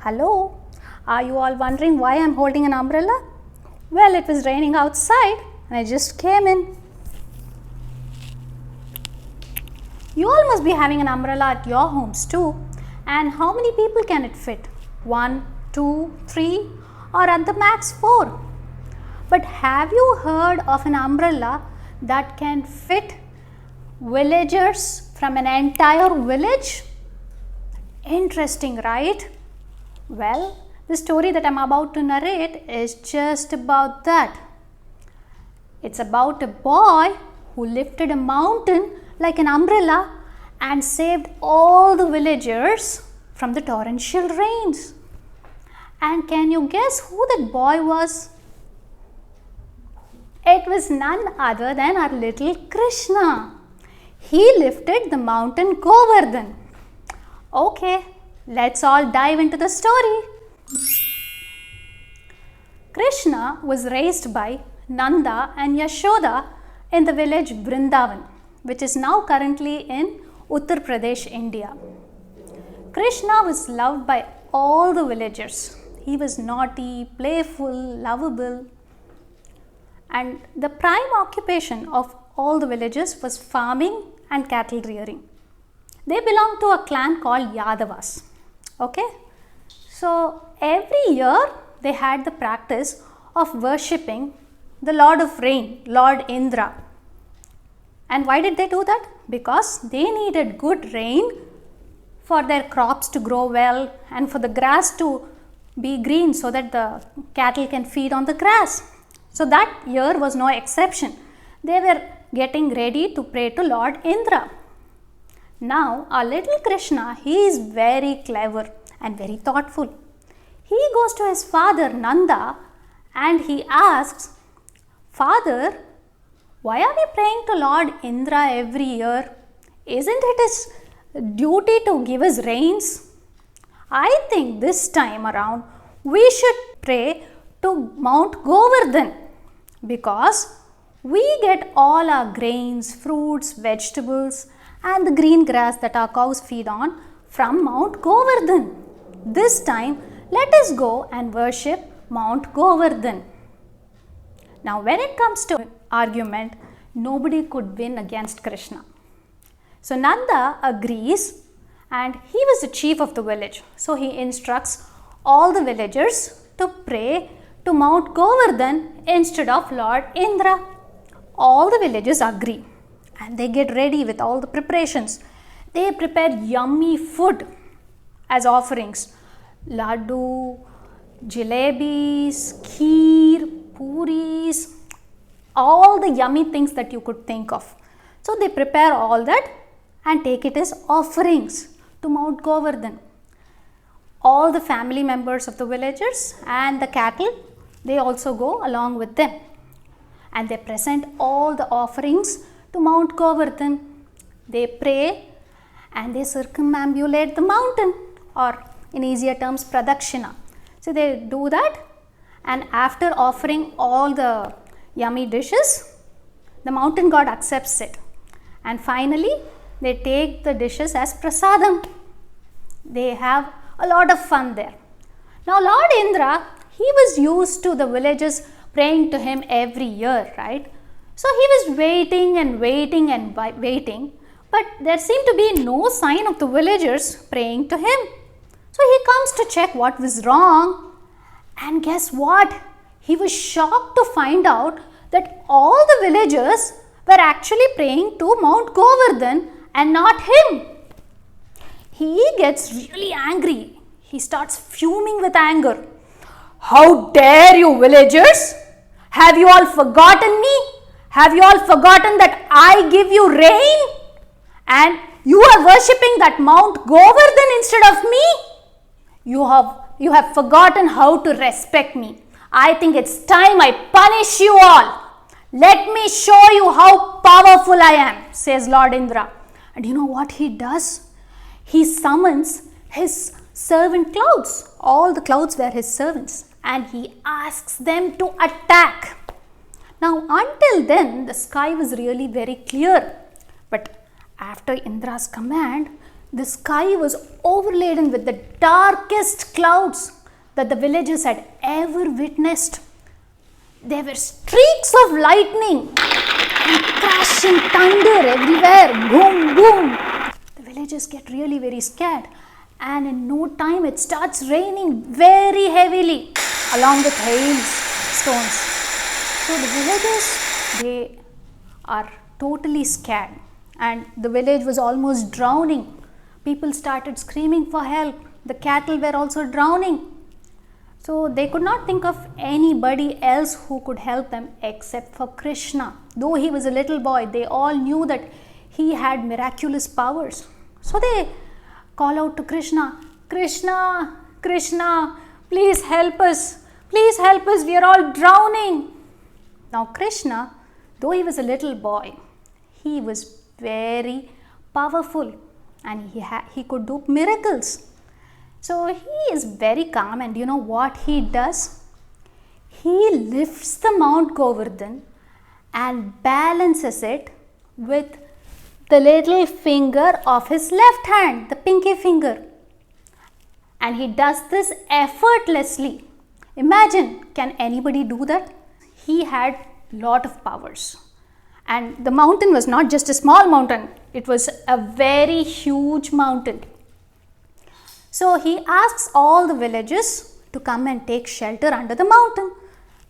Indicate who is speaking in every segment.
Speaker 1: Hello, are you all wondering why I'm holding an umbrella? Well, it was raining outside and I just came in. You all must be having an umbrella at your homes too. And how many people can it fit? 1, 2, 3 or at the max 4. But have you heard of an umbrella that can fit villagers from an entire village? Interesting, right? Well, the story that I'm about to narrate is just about that. It's about a boy who lifted a mountain like an umbrella and saved all the villagers from the torrential rains. And can you guess who that boy was? It was none other than our little Krishna. He lifted the mountain Govardhan. Okay, let's all dive into the story. Krishna was raised by Nanda and Yashoda in the village Vrindavan, which is now currently in Uttar Pradesh, India. Krishna was loved by all the villagers. He was naughty, playful, lovable, and the prime occupation of all the villagers was farming and cattle rearing. They belonged to a clan called Yadavas. Okay? So every year they had the practice of worshipping the Lord of Rain, Lord Indra. And why did they do that? Because they needed good rain for their crops to grow well and for the grass to be green so that the cattle can feed on the grass. So that year was no exception. They were getting ready to pray to Lord Indra. Now our little Krishna, he is very clever and very thoughtful. He goes to his father Nanda and he asks, "Father, why are we praying to Lord Indra every year? Isn't it his duty to give us rains? I think this time around we should pray to Mount Govardhan because we get all our grains, fruits, vegetables and the green grass that our cows feed on from Mount Govardhan. This time let us go and worship Mount Govardhan." Now when it comes to argument, nobody could win against Krishna. So Nanda agrees and he was the chief of the village. So he instructs all the villagers to pray to Mount Govardhan instead of Lord Indra. All the villagers agree and they get ready with all the preparations. They prepare yummy food as offerings. Laddu, jalebis, kheer, puris, all the yummy things that you could think of. So they prepare all that and take it as offerings to Mount Govardhan. All the family members of the villagers and the cattle, they also go along with them. And they present all the offerings to Mount Govardhan. They pray and they circumambulate the mountain, or in easier terms, pradakshina. So they do that, and after offering all the yummy dishes, the mountain god accepts it. And finally, they take the dishes as prasadam. They have a lot of fun there. Now Lord Indra, he was used to the villagers praying to him every year, right? So he was waiting and waiting and waiting, but there seemed to be no sign of the villagers praying to him. So he comes to check what was wrong, and guess what? He was shocked to find out that all the villagers were actually praying to Mount Govardhan and not him. He gets really angry. He starts fuming with anger. "How dare you villagers? Have you all forgotten me? Have you all forgotten that I give you rain? And you are worshipping that Mount Govardhan instead of me? You have forgotten how to respect me. I think it's time I punish you all. Let me show you how powerful I am," says Lord Indra. And you know what he does? He summons his servant clouds. All the clouds were his servants, and he asks them to attack. Now until then the sky was really very clear, but after Indra's command, The sky was overladen with the darkest clouds that the villagers had ever witnessed. There were streaks of lightning and crashing thunder everywhere. Boom, boom. The villagers get really very scared, and in no time it starts raining very heavily along with hailstones. So the villagers, they are totally scared, and the village was almost drowning. People started screaming for help. The cattle were also drowning. So they could not think of anybody else who could help them except for Krishna. Though he was a little boy, they all knew that he had miraculous powers. So they call out to Krishna, Krishna, Krishna, please help us. Please help us, we are all drowning. Now Krishna, though he was a little boy, he was very powerful and he could do miracles. So he is very calm, and you know what he does? He lifts the Mount Govardhan and balances it with the little finger of his left hand, the pinky finger. And he does this effortlessly. Imagine, can anybody do that? He had lot of powers. And the mountain was not just a small mountain, it was a very huge mountain. So he asks all the villagers to come and take shelter under the mountain.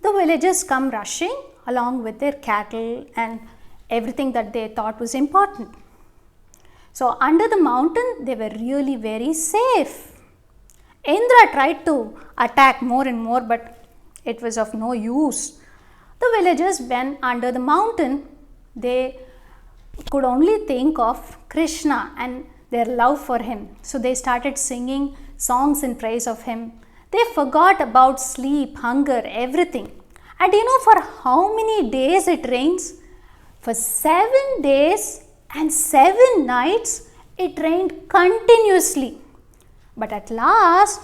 Speaker 1: The villagers come rushing along with their cattle and everything that they thought was important. So under the mountain they were really very safe. Indra tried to attack more and more, but it was of no use. The villagers, when under the mountain, they could only think of Krishna and their love for him. So they started singing songs in praise of him. They forgot about sleep, hunger, everything. And you know for how many days it rains? For 7 days and 7 nights it rained continuously. But at last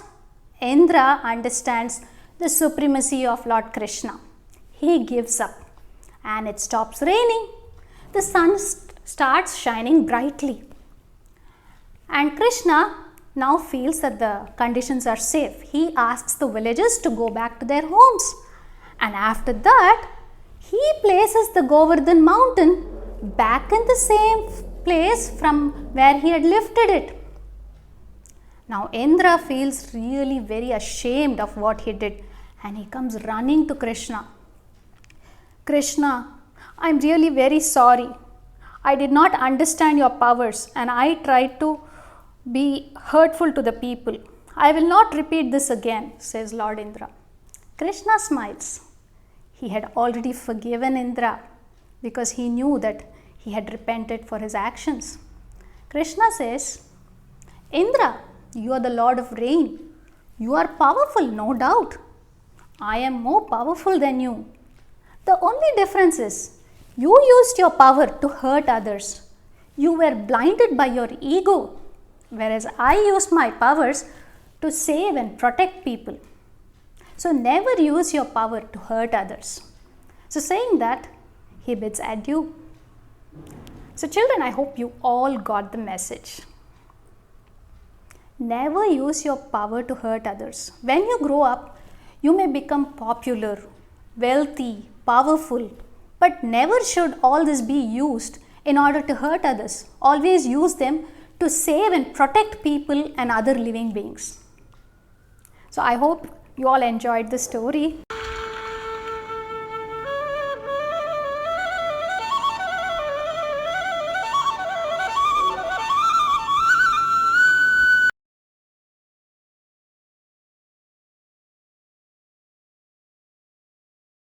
Speaker 1: Indra understands the supremacy of Lord Krishna. He gives up and it stops raining. The sun starts shining brightly. And Krishna now feels that the conditions are safe. He asks the villagers to go back to their homes. And after that, he places the Govardhan mountain back in the same place from where he had lifted it. Now Indra feels really very ashamed of what he did, and he comes running to Krishna. Krishna, I am really very sorry. I did not understand your powers and I tried to be hurtful to the people. I will not repeat this again, says Lord Indra. Krishna smiles. He had already forgiven Indra because he knew that he had repented for his actions. Krishna says, Indra, you are the Lord of rain. You are powerful, no doubt. I am more powerful than you. The only difference is you used your power to hurt others. You were blinded by your ego, whereas I used my powers to save and protect people. So never use your power to hurt others. So saying that, he bids adieu. So children, I hope you all got the message. Never use your power to hurt others. When you grow up, you may become popular, wealthy, powerful, but never should all this be used in order to hurt others. Always use them to save and protect people and other living beings. So I hope you all enjoyed the story.